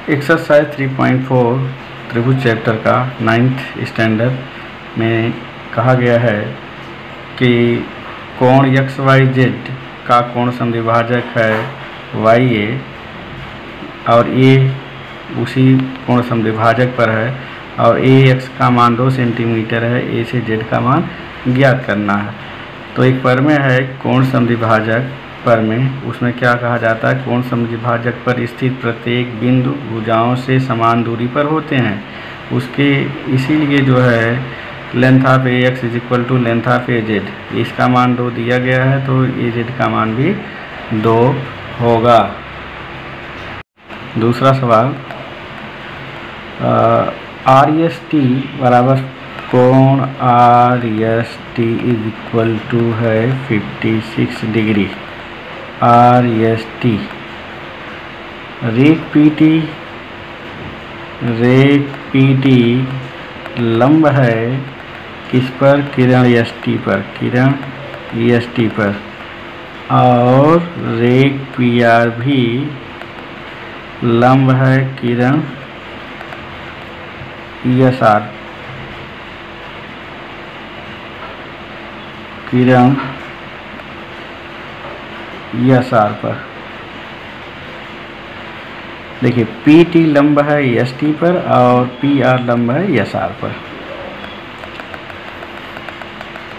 Exercise 3.4 त्रिभुज chapter का 9th standard में कहा गया है कि कोण XYZ का कोण समद्विभाजक है YA और A उसी कोण समद्विभाजक पर है और AX का मान 2 सेंटीमीटर है। A से Z का मान ज्ञात करना है। तो एक प्रमेय है कोण समद्विभाजक प्रमेय, उसमें क्या कहा जाता है, कोण समद्विभाजक पर स्थित प्रत्येक बिंदु भुजाओं से समान दूरी पर होते हैं। उसके इसीलिए जो है length of AX is equal to length of AZ, इसका मान 2 दिया गया है तो AZ का मान भी 2 होगा। दूसरा सवाल, RST बराबर कोण RST इज इक्वल टू है 56 डिग्री। RST रेख PT लंब है किस पर, किरण ST पर, किरण ST पर, और रेख PR भी लंब है किरण ESR, किरण ESR पर। देखिए PT लंब है ST पर और PR लंब है ESR पर।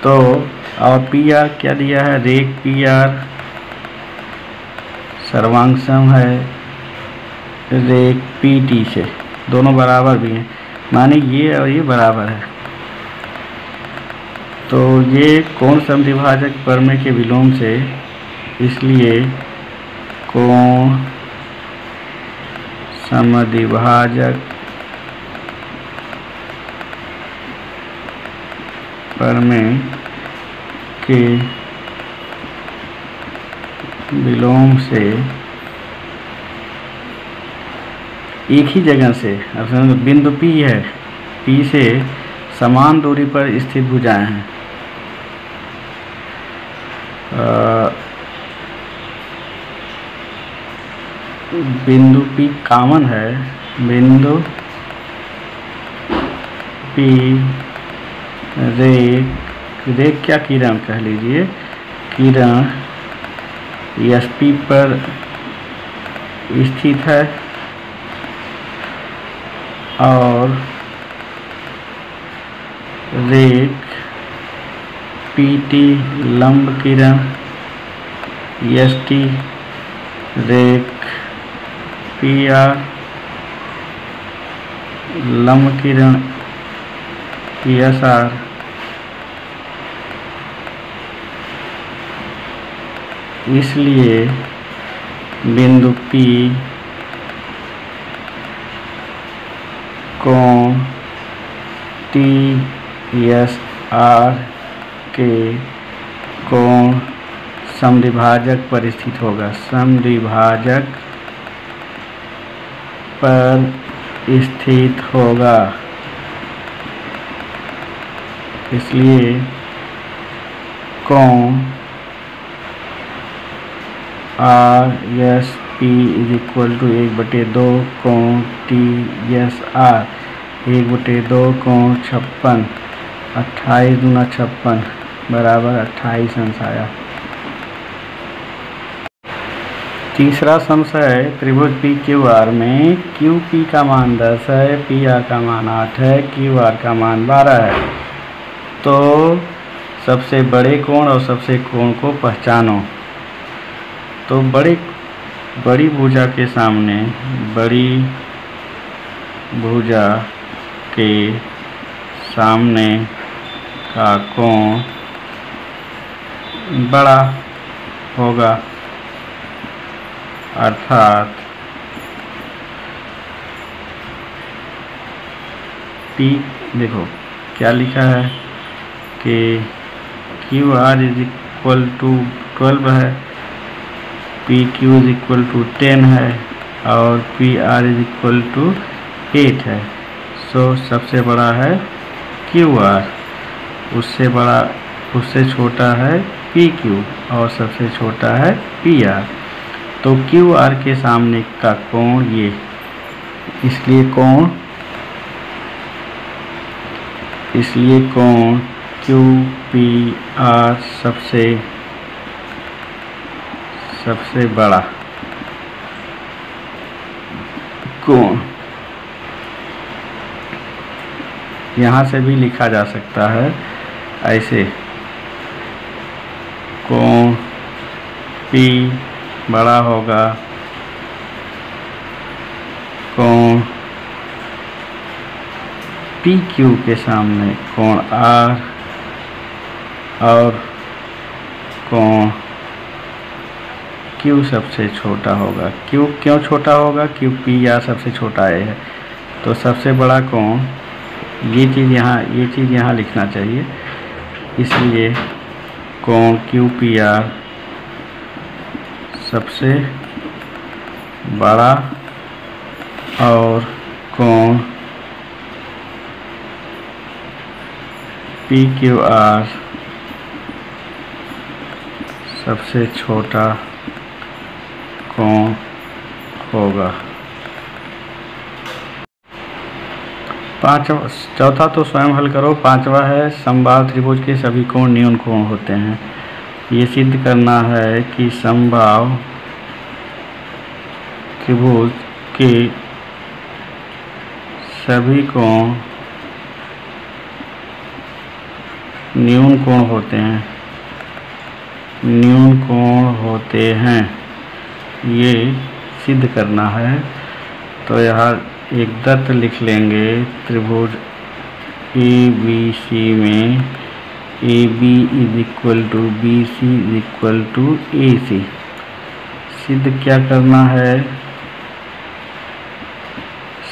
तो और PR क्या दिया है, रेख PR सर्वांग है रेख PT से, दोनों बराबर भी हैं, माने ये और ये बराबर है। तो ये कोण समद्विभाजक प्रमेय के विलोम से, इसलिए कोण समद्विभाजक प्रमेय के विलोम से एक ही जगह से, बिंदु P है, P से समान दूरी पर स्थित भुजाएं हैं। बिंदु P कॉमन है, बिंदु P रेख क्या, किरण कह लीजिए, किरण SP पर स्थित है और रेख PT लंब किरण ST रेख PR लंब किरण ESR इसलिए बिंदु P कोण TSR के कोण समद्विभाजक पर स्थित होगा, समद्विभाजक पर स्थित होगा। इसलिए कोण RSP इज इक्वल टू 1/2 कोण TSR 1/2 कोण 56, 28 दूना 56 बराबर 28 अंश आया। तीसरा संशय, त्रिभुज PQR में QP का मान 10 है, PR का मान 8 है, QR का मान 12 है। तो सबसे बड़े कोण और सबसे कोण को पहचानो। तो बड़ी भुजा के सामने, बड़ी भुजा के सामने का कोण बड़ा होगा, अर्थात P, देखो क्या लिखा है कि QR इज इक्वल टू 12 है, PQ इज इक्वल टू 10 है और PR इज इक्वल टू 8 है। सो सबसे बड़ा है QR, उससे छोटा है PQ और सबसे छोटा है PR। तो QR के सामने का कोण ये इसलिए कोण क्यू पी आर सबसे बड़ा कोण। यहाँ से भी लिखा जा सकता है ऐसे, कोण P बड़ा होगा कोण PQ के सामने कोण R, और कोण Q सबसे छोटा होगा। Q क्यों छोटा होगा? क्यों P R सबसे छोटा है, तो सबसे बड़ा कोण, ये चीज़ यहाँ लिखना चाहिए। इसलिए कोण QPR सबसे बड़ा और कोण PQR सबसे छोटा कोण होगा। चौथा तो स्वयं हल करो। पांचवा है समबाहु त्रिभुज के सभी कोण न्यून कोण होते हैं। ये सिद्ध करना है कि समबाहु त्रिभुज के सभी कोण न्यून कोण होते हैं, ये सिद्ध करना है। तो यहाँ एक दत्त लिख लेंगे, त्रिभुज ABC में AB = BC = AC। सिद्ध क्या करना है?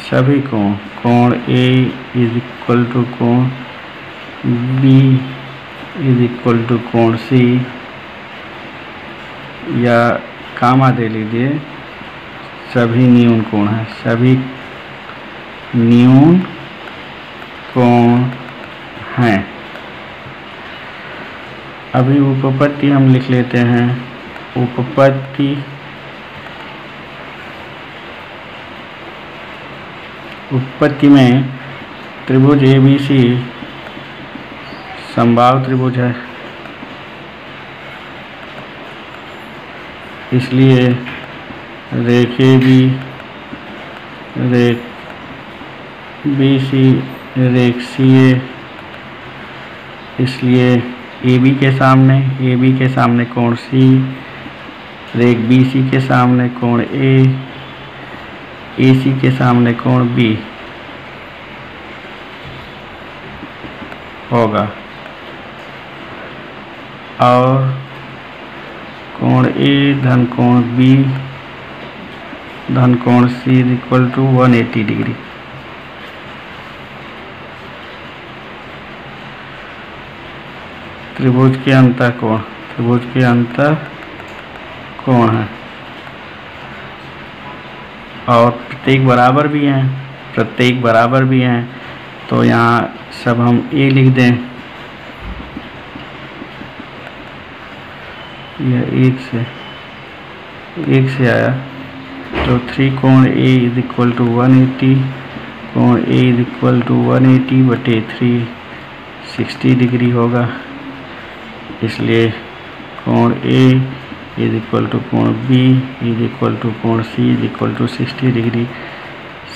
सभी कोण A = कोण B = कोण C, या कामा दे लीजिए, सभी न्यून कोण हैं, सभी न्यून कोण हैं। अभी उपपत्ति हम लिख लेते हैं। उपपत्ति में त्रिभुज ABC समबाहु त्रिभुज है, इसलिए रेख AB, रेख BC, रेख CA, इसलिए AB के सामने कोण C, रेख BC के सामने कोण A, AC के सामने कोण B होगा, और कोण A धन कोण B धन कोण C = 180 डिग्री। त्रिभुज के अंतः कोण है, और प्रत्येक बराबर भी हैं, तो यहाँ सब हम A लिख दें। यह एक से आया, तो 3 कोण A = 180, कोण A = 180/3 60 डिग्री होगा। इसलिए कोण A = कोण B = कोण C = 60 डिग्री,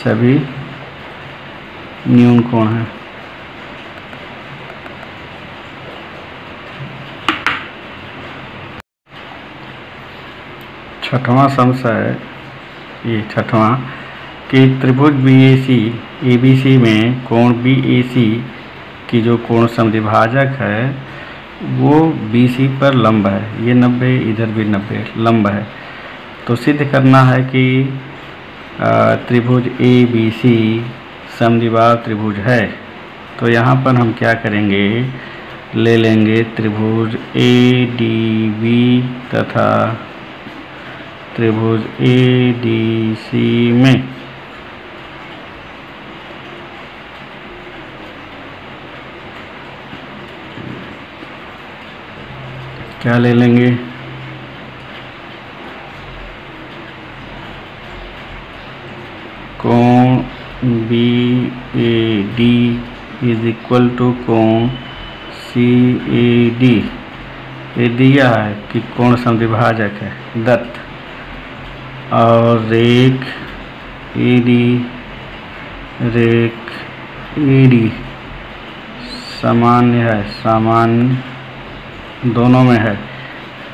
सभी न्यून कोण हैं। छठवां संशय, ये छठवां, कि त्रिभुज ABC में कोण BAC की जो कोण समद्विभाजक है वो BC पर लंब है। ये 90, इधर भी 90 लंब है। तो सिद्ध करना है कि त्रिभुज ABC समद्विबाहु त्रिभुज है। तो यहाँ पर हम क्या करेंगे, ले लेंगे त्रिभुज ADB तथा त्रिभुज ADC में क्या ले लेंगे, कोण B A D is equal to कोण सी ए डी। ये दिया है कि कोण समद्विभाजक है दत्त, और रेख ए डी सामान्य है, सामान्य दोनों में है।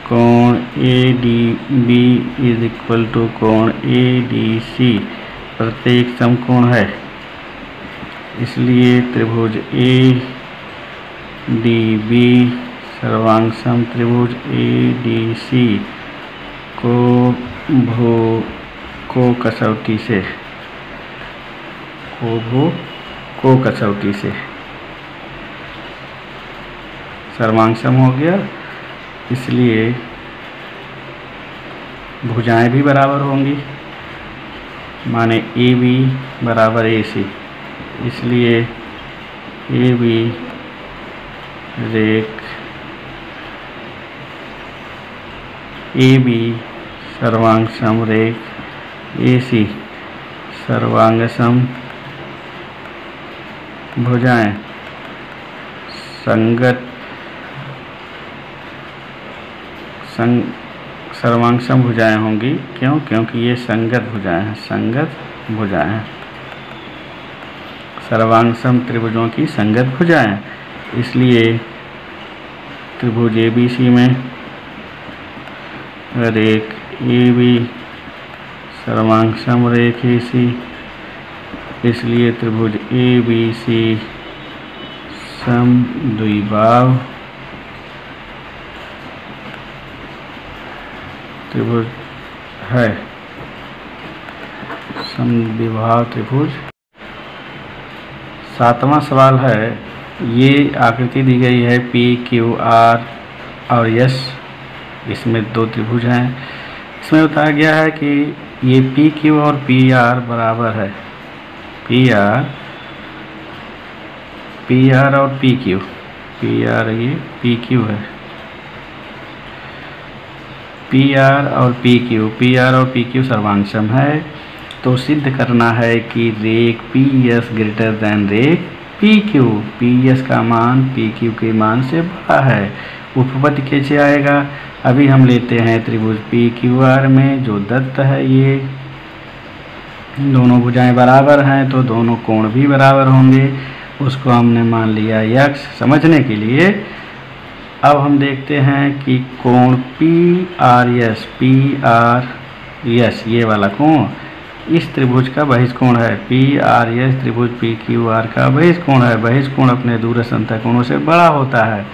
कोण A D B is equal to कोण ए डी सी प्रत्येक समकोण है, इसलिए त्रिभुज ए डी बी सर्वांग सम त्रिभुज ए डी सी को कसौटी से सर्वांग सम हो गया, इसलिए भुजाएं भी बराबर होंगी, माने ए बी बराबर ए सी, इसलिए ए बी रेख ए बी सर्वांग सम रेख ए सी सर्वांग सम भुजाएं सर्वांग सम भुजाएं होंगी। क्यों? क्योंकि ये संगत भुजाएं हैं, सर्वांग सम त्रिभुजों की संगत भुजाएं, इसलिए त्रिभुज ए बी सी में रेख ए बी सर्वांग सम रेख ए सी, इसलिए त्रिभुज ए बी सी समद्विबाहु त्रिभुज है, समद्विबाहु त्रिभुज। 7वां सवाल है, ये आकृति दी गई है पी क्यू आर और एस, इसमें 2 त्रिभुज हैं। इसमें बताया गया है कि ये पी क्यू और पी आर बराबर है, पी आर और पी क्यू, ये पी क्यू है, पी आर और पी क्यू सर्वांग सम है। तो सिद्ध करना है कि रेख पी एस ग्रेटर देन रेख पी क्यू, पी एस का मान पी क्यू के मान से बड़ा है। उपपत्ति कैसे आएगा? अभी हम लेते हैं त्रिभुज पी क्यू आर में जो दत्त है, ये दोनों भुजाएं बराबर हैं तो दोनों कोण भी बराबर होंगे, उसको हमने मान लिया यक्ष समझने के लिए। अब हम देखते हैं कि कोण पी आर एस, ये वाला कोण इस त्रिभुज का बहिष्कोण है, पी आर एस त्रिभुज पी क्यू आर का बहिष्कोण है। बहिष्कोण अपने दूरस्थ अंतःकोणों से बड़ा होता है,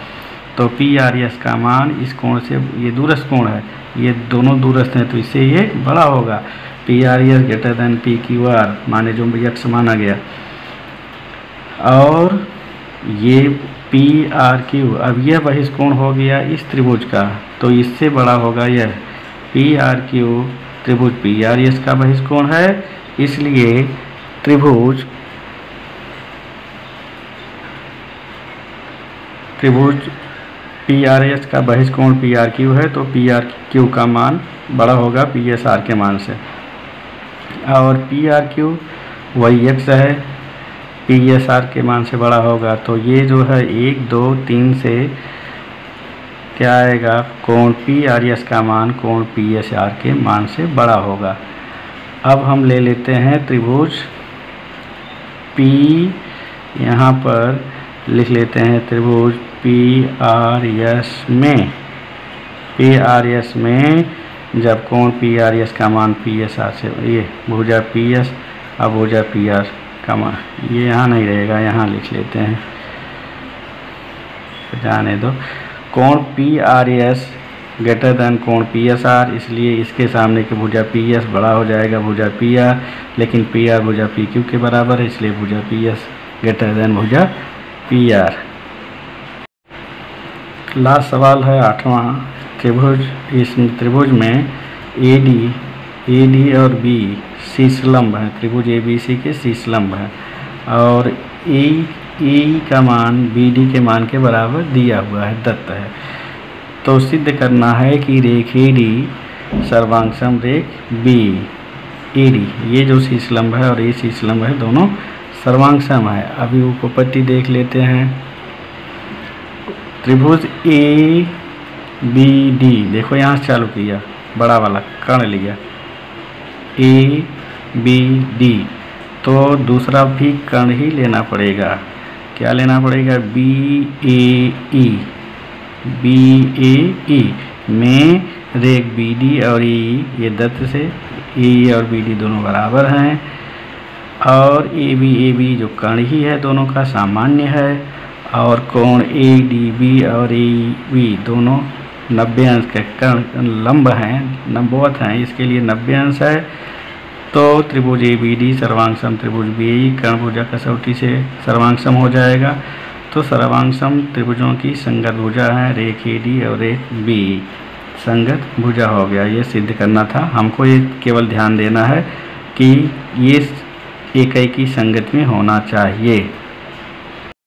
तो पी आर एस का मान इस कोण से, ये दूरस्थ कोण है, ये दोनों दूरस्थ हैं तो इससे ये बड़ा होगा। P R S greater than P Q R माने जो यक्ष माना गया, और ये पी आर क्यू, अब यह बहिष्कोण हो गया इस त्रिभुज का, तो इससे बड़ा होगा यह पी आर क्यू त्रिभुज पी आर एस का बहिष्कोण है, इसलिए त्रिभुज पी आर एस का बहिष्कोण पी आर क्यू है, तो पी आर क्यू का मान बड़ा होगा पी एस आर के मान से, और पी आर क्यू वही एक्स है, पी एस आर के मान से बड़ा होगा। तो ये जो है 1 2 3 से क्या आएगा, कोण पी आर एस का मान कोण पी एस आर के मान से बड़ा होगा। अब हम ले लेते हैं त्रिभुज पी, यहाँ पर लिख लेते हैं त्रिभुज पी आर एस में जब कोण पी आर एस का मान पी एस आर से, ये भुजा पी एस अब भुजा पी आर का मान, ये यहाँ नहीं रहेगा, यहाँ लिख लेते हैं, जाने दो। कोण P R S greater than कोण पी एस आर, इसलिए इसके सामने की भुजा पी एस बड़ा हो जाएगा भुजा पी आर, लेकिन पी आर भुजा पी क्यू के बराबर है, इसलिए भुजा पी एस ग्रेटर देन भुजा पी आर। लास्ट सवाल है 8वां, त्रिभुज, इस त्रिभुज में ए डी और बी शीर्षलंब है, त्रिभुज ए बी सी के शीर्षलंब है, और ए का मान बी डी के मान के बराबर दिया हुआ है, दत्त है। तो सिद्ध करना है कि रेख ए डी सर्वांग सम रेख बी AD, ये जो शीर्ष लंब है और ये शीर्ष लंब है दोनों सर्वांग सम है। अभी उपपत्ति देख लेते हैं। त्रिभुज ABD, देखो यहाँ से चालू किया, बड़ा वाला कर्ण लिया ABD, तो दूसरा भी कर्ण ही लेना पड़ेगा। क्या लेना पड़ेगा? BAE में रेख BD और E, ये दत्त से E और BD दोनों बराबर हैं, और AB जो कर्ण ही है दोनों का सामान्य है, और कोण ADB और AEB दोनों 90 अंश के कर्ण लंब हैं, लंबवत हैं, इसके लिए 90 अंश है। तो त्रिभुज ABD सर्वांगसम त्रिभुज BAE कर्ण भुजा कसौटी से सर्वांगसम हो जाएगा। तो सर्वांगसम त्रिभुजों की संगत भुजा है रेख AD और रेख BE, संगत भुजा हो गया। ये सिद्ध करना था हमको, ये केवल ध्यान देना है कि ये एक ही संगत में होना चाहिए।